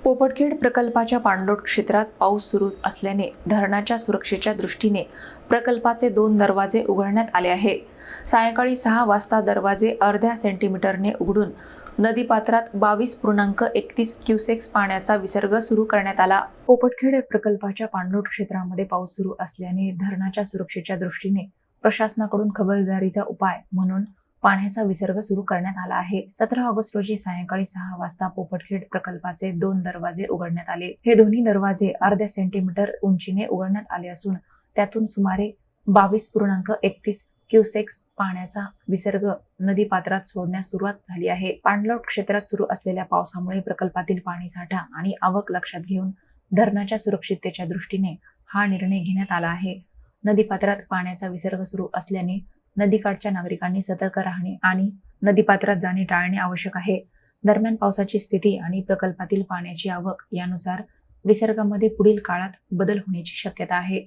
पोपटखेड प्रकल्पाच्या पाणलोट क्षेत्रात पाऊस सुरू असल्याने धरणाच्या सुरक्षेच्या दृष्टीने प्रकल्पाचे 2 दरवाजे उघडण्यात आले आहे। सायंकाळी 6 वाजता दरवाजे अर्ध्या सेंटीमीटरने उघडून नदीपात्रात 22.31 क्युसेक्स पाण्याचा विसर्ग सुरू करण्यात आला। पोपटखेड प्रकल्पाच्या पाणलोट क्षेत्रामध्ये पाऊस सुरू असल्याने धरणाच्या सुरक्षेच्या दृष्टीने प्रशासनाकडून खबरदारीचा उपाय म्हणून पाण्याचा विसर्ग सुरू करण्यात आला आहे। 17 ऑगस्ट रोजी सायंकाळी 6 वाजता पोपटखेड प्रकल्पाचे 2 दरवाजे उघडण्यात आले। हे दोन्ही दरवाजे अर्ध्या सेंटीमीटर उंचीने उघडण्यात आले असून त्यातून सुमारे 22.31 क्युसेक्स पाण्याचा विसर्ग नदीपात्रात सोडण्यास सुरुवात झाली आहे। पाणलोट क्षेत्रात सुरू असलेल्या पावसामुळे प्रकल्पातील पाणी साठा आणि आवक लक्षात घेऊन धरणाच्या सुरक्षिततेच्या दृष्टीने हा निर्णय घेण्यात आला आहे। नदीपात्रात पाण्याचा विसर्ग सुरू असल्याने नदीकाठच्या नागरिकांनी सतर्क राहणे आणि नदीपात्रात जाणे टाळणे आवश्यक आहे। दरम्यान पावसाची स्थिती आणि प्रकल्पातील पाण्याची आवक यानुसार विसर्गामध्ये पुढील काळात बदल होण्याची शक्यता आहे।